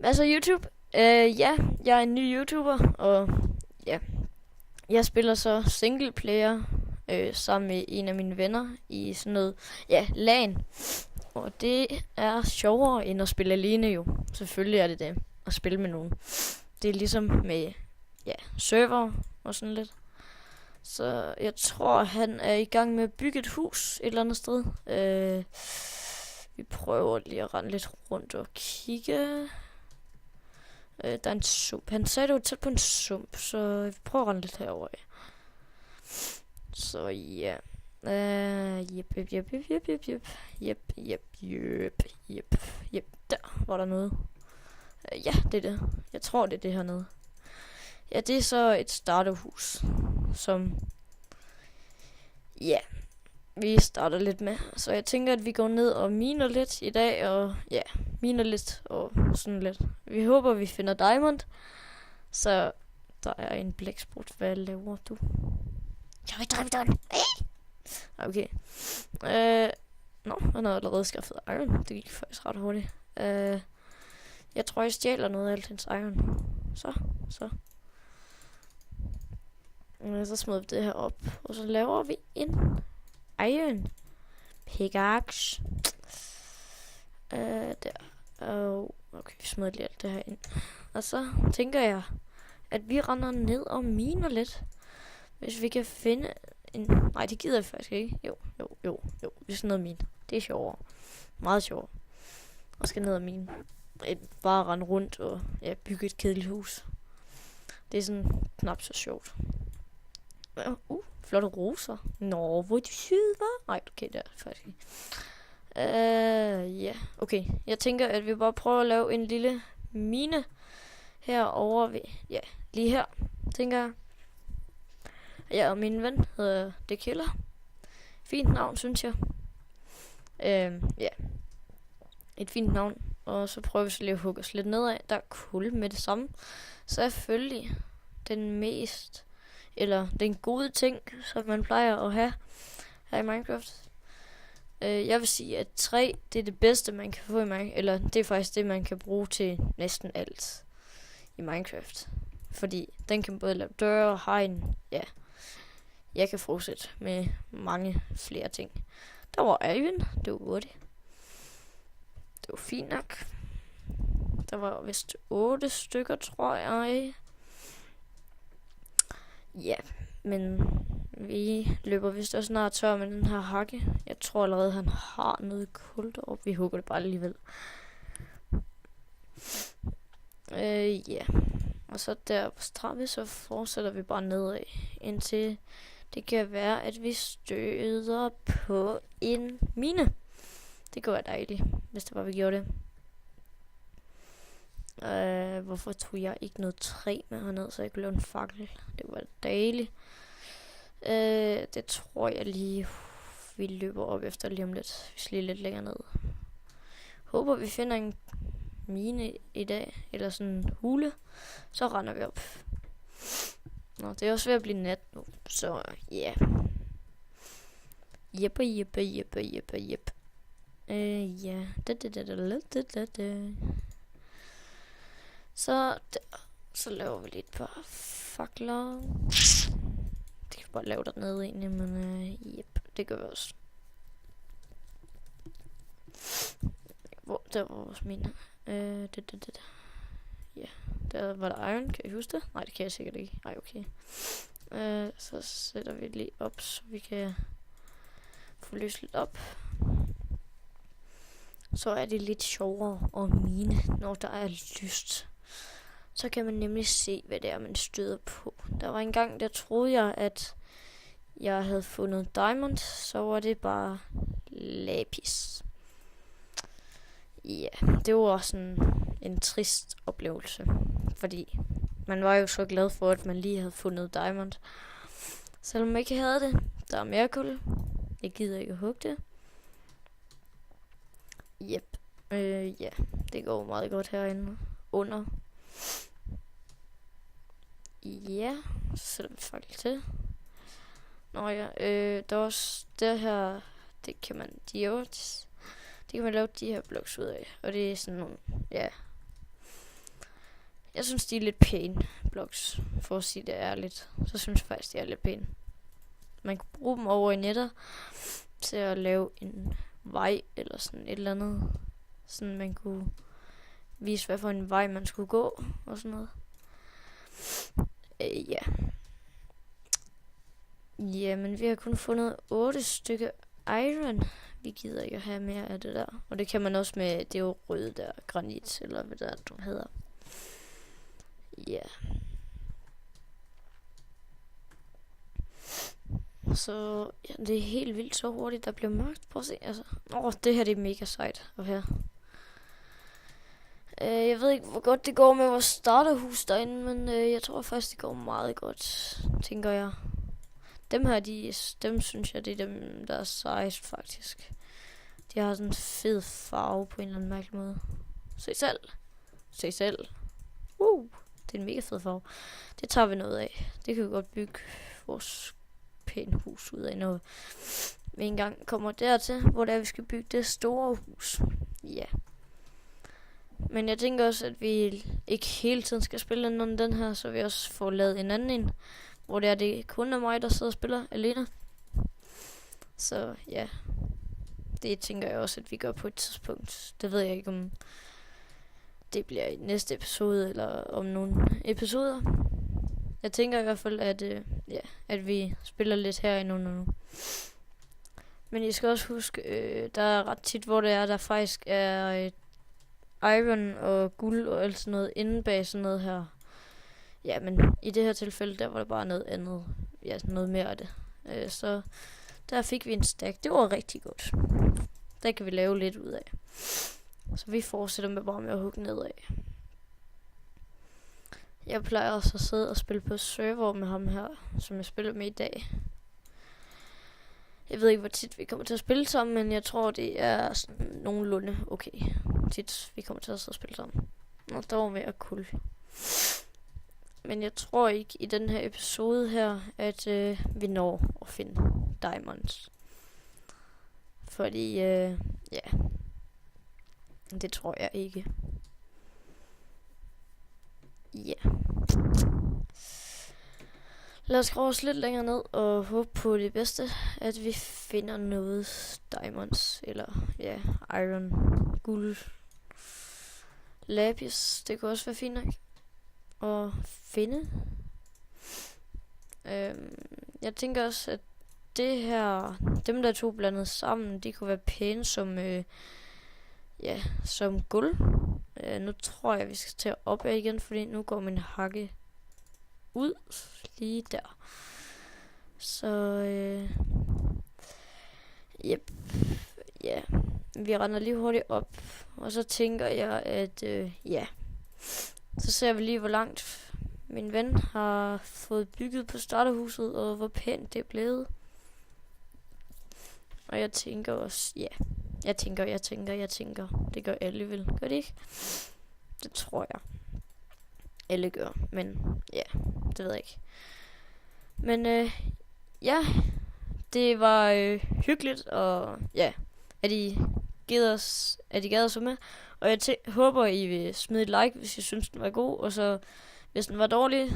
Altså YouTube? Ja, jeg er en ny YouTuber, og ja, jeg spiller så single player sammen med en af mine venner i sådan noget, ja, LAN. Og det er sjovere end at spille alene jo. Selvfølgelig er det det, at spille med nogen. Det er ligesom med, ja, server og sådan lidt. Så jeg tror, han er i gang med at bygge et hus et eller andet sted. Vi prøver lige at rende lidt rundt og kigge. Der er en sump. Han sagde, det var tæt på en sump, så vi prøver at rende lidt herover. Så ja. Jep. Der var der noget. Ja, det er det. Jeg tror, det er det hernede. Ja, det er så et starterhus, som, ja, vi starter lidt med. Så jeg tænker, at vi går ned og miner lidt i dag, og ja, miner lidt og sådan lidt. Vi håber, vi finder diamond. Så der er en blæksprut. Hvad laver du? Jeg vil diamond. Okay. Han har allerede skaffet iron. Det gik faktisk ret hurtigt. Jeg tror, jeg stjæler noget af alt hendes iron. Så. Så smider vi det her op. Og så laver vi en iron pickaxe. Der. Okay, vi smider lige alt det her ind. Og så tænker jeg, at vi render ned og miner lidt. Hvis vi kan finde en... Nej, det gider jeg faktisk ikke. Jo. Vi skal ned og mine. Det er sjovere. Meget sjovere. Og skal ned og mine. Bare rende rundt og bygge et kedeligt hus. Det er sådan knap så sjovt. Flotte roser. Nå, hvor er de søde, hva'? Nej, okay, det er det faktisk ikke. Ja, okay. Jeg tænker, at vi bare prøver at lave en lille mine herovre ved... Ja, lige her, tænker jeg. Ja, og min ven hedder The Killer. Fint navn, synes jeg. Ja. Et fint navn. Og så prøver vi så lige at hugge os lidt nedad. Der er kul med det samme. Selvfølgelig den gode ting, som man plejer at have her i Minecraft. Jeg vil sige, at træ, det er det bedste, man kan få i Minecraft. Eller det er faktisk det, man kan bruge til næsten alt i Minecraft. Fordi den kan både lave døre, hegn, ja. Jeg kan fortsætte med mange flere ting. Der var iron, det var hurtigt. Det var fint nok. Der var vist 8 stykker, tror jeg. Ja, men vi løber vist også snart tør med den her hakke. Jeg tror allerede, han har noget kul deroppe. Vi hugger det bare alligevel. Ja. Og så der på stramme, så fortsætter vi bare nedad, indtil det kan være, at vi støder på en mine. Det kunne være dejligt, hvis det var, vi gjorde det. Hvorfor tog jeg ikke noget træ med herned, så jeg kunne lave en fakkel? Det var dejligt. Det tror jeg lige, vi løber op efter lige om lidt. Vi skal lige lidt længere ned. Håber, vi finder en mine i dag, eller sådan en hule. Så render vi op. Nå, det er også ved at blive nat nu, så ja. Jep. Ja. Så laver vi lidt par fakler. Det kan vi bare lave dernede egentlig, men jep, det gør vi også. Der var vores mine. Ja, der var der iron, kan I huske det? Nej, det kan jeg sikkert ikke. Nej, okay. Så sætter vi lige op, så vi kan få løst lidt op. Så er det lidt sjovere at mine, når der er lyst. Så kan man nemlig se, hvad det er, man støder på. Der var en gang, der troede jeg, at jeg havde fundet diamond, så var det bare lapis. Ja, det var sådan en trist oplevelse, fordi man var jo så glad for, at man lige havde fundet diamond. Selvom man ikke havde det, der er mere kul. Jeg gider ikke at hugge det. Jep, ja, det går meget godt herinde under. Ja, så sætter vi faktisk til. Nå ja, der er også det her, det kan man lave de her blocks ud af. Og det er sådan nogle, ja, Jeg synes, de er lidt pæne, blocks. For at sige det ærligt. Så synes jeg faktisk, de er lidt pæne. Man kunne bruge dem over i netter til at lave en vej eller sådan et eller andet. Sådan man kunne vise, hvad for en vej man skulle gå og sådan noget. Ja. Men vi har kun fundet 8 stykker iron. Vi gider ikke have mere af det der. Og det kan man også med, det er jo røde der, granit, eller hvad der du hedder. Ja. Så ja, det er helt vildt så hurtigt, der bliver mørkt. Prøv at se, altså. Det her det er mega sejt. Og her. Jeg ved ikke, hvor godt det går med vores starterhus derinde, men jeg tror faktisk, det går meget godt, tænker jeg. Dem her, dem synes jeg, det er dem, der er sejst faktisk. De har sådan en fed farve på en eller anden mærkelig måde. Se selv. Se selv. Det er en mega fed farve. Det tager vi noget af. Det kan vi godt bygge vores pæne hus ud af, når vi engang kommer dertil, hvor det er, vi skal bygge det store hus. Ja. Men jeg tænker også, at vi ikke hele tiden skal spille den her, så vi også får lavet en anden en, hvor det kun er mig, der sidder og spiller alene. Så ja, det tænker jeg også, at vi gør på et tidspunkt. Det ved jeg ikke, om det bliver i næste episode, eller om nogle episoder. Jeg tænker i hvert fald, at vi spiller lidt herinde nu. Men I skal også huske, der er ret tit, hvor det er, der faktisk er iron og guld og alt sådan noget inde bag sådan noget her. Ja, men i det her tilfælde, der var det bare noget andet. Ja, noget mere af det. Så der fik vi en stack. Det var rigtig godt. Der kan vi lave lidt ud af. Så vi fortsætter med bare med at hugge nedad. Jeg plejer også at sidde og spille på server med ham her, som jeg spiller med i dag. Jeg ved ikke, hvor tit vi kommer til at spille sammen, men jeg tror, det er sådan nogenlunde okay. Tit vi kommer til at sidde og spille sammen. Og der var mere cool. Men jeg tror ikke i den her episode her, at vi når at finde diamonds. Fordi, det tror jeg ikke. Ja. Lad os skrue os lidt længere ned og håbe på det bedste, at vi finder noget diamonds, eller ja, iron, guld, lapis, det kunne også være fint nok at finde. Jeg tænker også, at det her, dem der to blandet sammen, de kunne være pæne som, som guld. Nu tror jeg, vi skal tage op af igen, fordi nu går min hakke ud lige der. Så vi render lige hurtigt op, og så tænker jeg, at så ser vi lige, hvor langt min ven har fået bygget på starterhuset, og hvor pænt det er blevet. Og jeg tænker også, jeg tænker, det gør alle vel, gør det ikke? Det tror jeg. Alle gør, men ja, det ved jeg ikke. Men det var hyggeligt, og ja, at I gad os med. Og jeg håber, I vil smide et like, hvis I synes, den var god, og så hvis den var dårlig,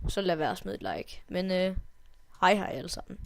så lad være at smide et like. Men hej alle sammen.